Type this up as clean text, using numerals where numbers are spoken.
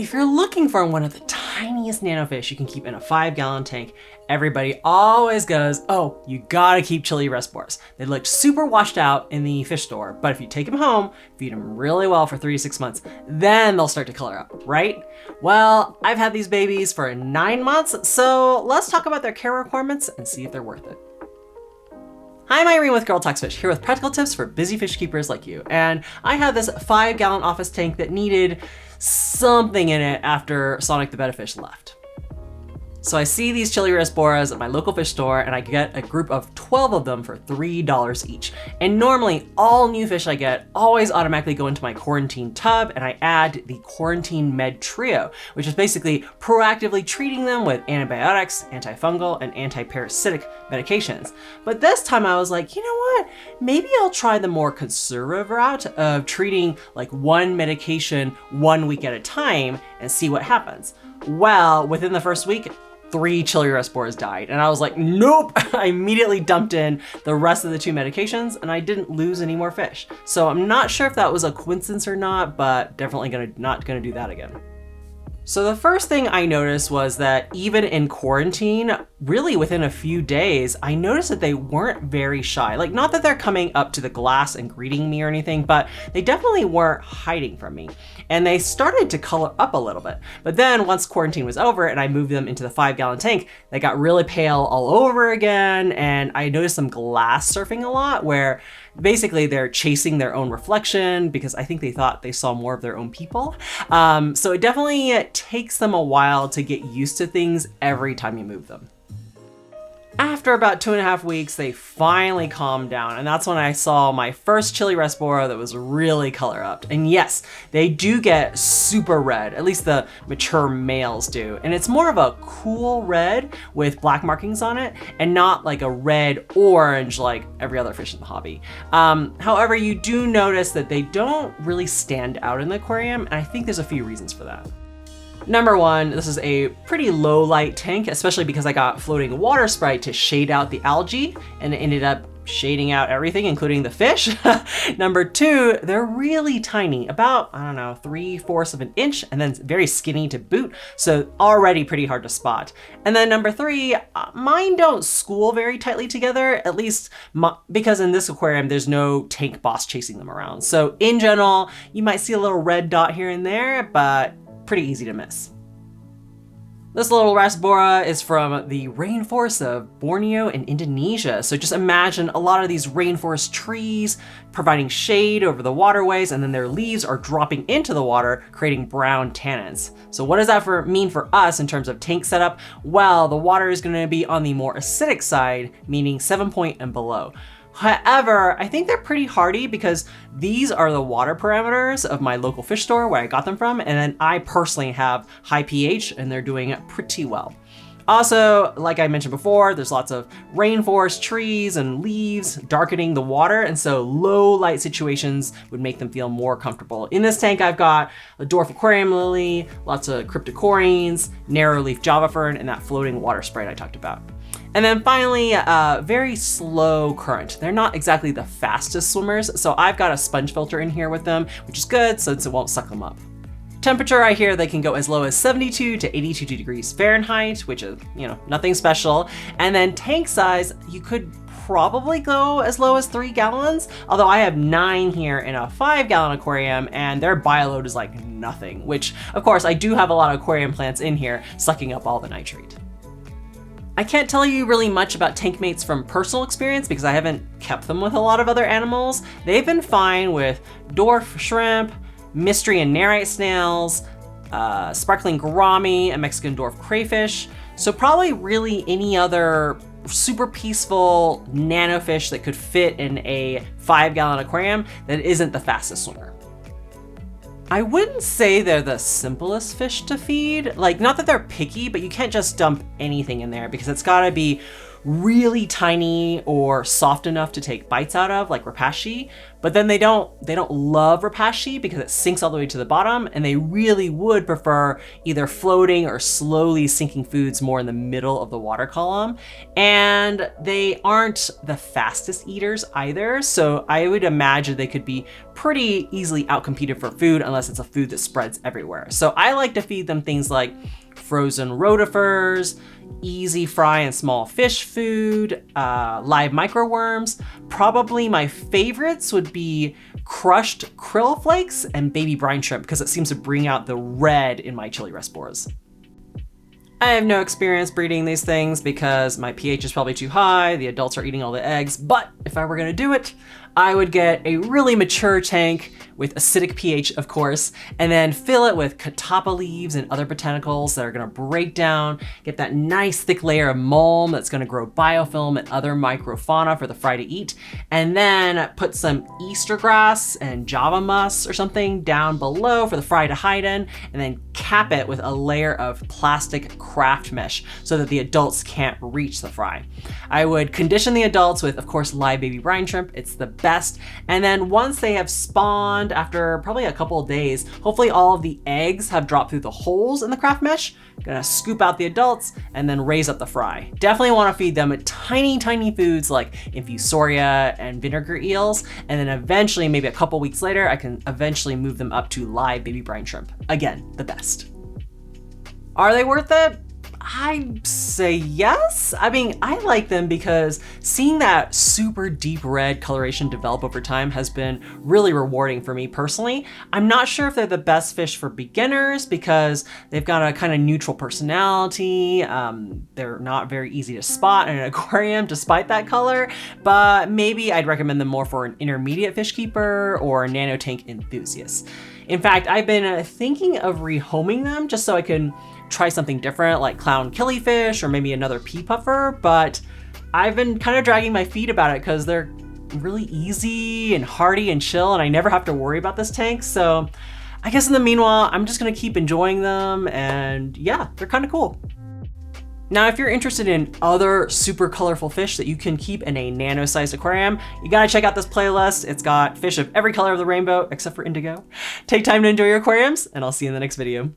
If you're looking for one of the tiniest nanofish you can keep in a 5-gallon tank, everybody always goes, oh, you gotta keep chili rasboras. They look super washed out in the fish store, but if you take them home, feed them really well for 3 to 6 months, then they'll start to color up, right? Well, I've had these babies for 9 months, so let's talk about their care requirements and see if they're worth it. Hi, I'm Irene with girltalksfish, here with practical tips for busy fish keepers like you. And I had this 5-gallon office tank that needed something in it after Sonic the Betta-fish left. So I see these chili rasboras at my local fish store and I get a group of 12 of them for $3 each. And normally all new fish I get always automatically go into my quarantine tub, and I add the quarantine med trio, which is basically proactively treating them with antibiotics, antifungal, and antiparasitic medications. But this time I was like, you know what? Maybe I'll try the more conservative route of treating like one medication 1 week at a time and see what happens. Well, within the first week, 3 chili rasboras died. And I was like, nope. I immediately dumped in the rest of the 2 medications and I didn't lose any more fish. So I'm not sure if that was a coincidence or not, but definitely not gonna do that again. So the first thing I noticed was that even in quarantine, really within a few days, I noticed that they weren't very shy. Like, not that they're coming up to the glass and greeting me or anything, but they definitely weren't hiding from me. And they started to color up a little bit. But then once quarantine was over and I moved them into the 5-gallon tank, they got really pale all over again. And I noticed some glass surfing a lot, where basically they're chasing their own reflection because I think they thought they saw more of their own people. So it definitely takes them a while to get used to things every time you move them. After about 2.5 weeks, they finally calmed down, and that's when I saw my first chili rasbora that was really color upped. And yes, they do get super red, at least the mature males do. And it's more of a cool red with black markings on it, and not like a red orange like every other fish in the hobby. However, you do notice that they don't really stand out in the aquarium, and I think there's a few reasons for that. Number one, this is a pretty low light tank, especially because I got floating water sprite to shade out the algae, and it ended up shading out everything, including the fish. Number two, they're really tiny, about, I don't know, 3/4 of an inch, and then very skinny to boot, so already pretty hard to spot. And then number three, mine don't school very tightly together, at least because in this aquarium, there's no tank boss chasing them around. So in general, you might see a little red dot here and there, but pretty easy to miss. This little rasbora is from the rainforests of Borneo and Indonesia. So just imagine a lot of these rainforest trees providing shade over the waterways, and then their leaves are dropping into the water, creating brown tannins. So what does that mean for us in terms of tank setup? Well, the water is going to be on the more acidic side, meaning 7 point and below. However, I think they're pretty hardy because these are the water parameters of my local fish store where I got them from, and then I personally have high pH and they're doing pretty well. Also, like I mentioned before, there's lots of rainforest trees and leaves darkening the water, and so low light situations would make them feel more comfortable. In this tank, I've got a dwarf aquarium lily, lots of cryptocorynes, narrow leaf java fern, and that floating water sprite I talked about. And then finally, very slow current. They're not exactly the fastest swimmers, so I've got a sponge filter in here with them, which is good since it won't suck them up. Temperature, I hear they can go as low as 72 to 82 degrees Fahrenheit, which is, you know, nothing special. And then tank size, you could probably go as low as 3 gallons, although I have 9 here in a 5-gallon aquarium and their bioload is like nothing, which of course I do have a lot of aquarium plants in here sucking up all the nitrate. I can't tell you really much about tank mates from personal experience because I haven't kept them with a lot of other animals. They've been fine with dwarf shrimp, mystery and narite snails, sparkling gourami, and Mexican dwarf crayfish. So probably really any other super peaceful nanofish that could fit in a 5-gallon aquarium that isn't the fastest swimmer. I wouldn't say they're the simplest fish to feed. Like, not that they're picky, but you can't just dump anything in there because it's gotta be really tiny or soft enough to take bites out of, like rapashi, but then they don't love rapashi because it sinks all the way to the bottom, and they really would prefer either floating or slowly sinking foods more in the middle of the water column. And they aren't the fastest eaters either, so I would imagine they could be pretty easily outcompeted for food unless it's a food that spreads everywhere. So I like to feed them things like frozen rotifers, easy fry and small fish food, live microworms. Probably my favorites would be crushed krill flakes and baby brine shrimp because it seems to bring out the red in my chili rasboras. I have no experience breeding these things because my pH is probably too high, the adults are eating all the eggs, but if I were gonna do it, I would get a really mature tank with acidic pH, of course, and then fill it with catappa leaves and other botanicals that are gonna break down, get that nice thick layer of mulm that's gonna grow biofilm and other microfauna for the fry to eat, and then put some Easter grass and Java musk or something down below for the fry to hide in, and then cap it with a layer of plastic craft mesh so that the adults can't reach the fry. I would condition the adults with, of course, live baby brine shrimp. It's the best. And then once they have spawned, after probably a couple of days, hopefully all of the eggs have dropped through the holes in the craft mesh. Gonna scoop out the adults and then raise up the fry. Definitely want to feed them tiny foods like infusoria and vinegar eels, and then eventually, maybe a couple weeks later, I can eventually move them up to live baby brine shrimp. Again, the best. Are they worth it? I'd say yes. I mean, I like them because seeing that super deep red coloration develop over time has been really rewarding for me personally. I'm not sure if they're the best fish for beginners because they've got a kind of neutral personality. They're not very easy to spot in an aquarium despite that color, but maybe I'd recommend them more for an intermediate fish keeper or a nano tank enthusiast. In fact, I've been thinking of rehoming them just so I can try something different like clown killifish or maybe another pea puffer, but I've been kind of dragging my feet about it because they're really easy and hardy and chill and I never have to worry about this tank. So I guess in the meanwhile, I'm just gonna keep enjoying them, and yeah, they're kind of cool. Now, if you're interested in other super colorful fish that you can keep in a nano-sized aquarium, you gotta check out this playlist. It's got fish of every color of the rainbow except for indigo. Take time to enjoy your aquariums, and I'll see you in the next video.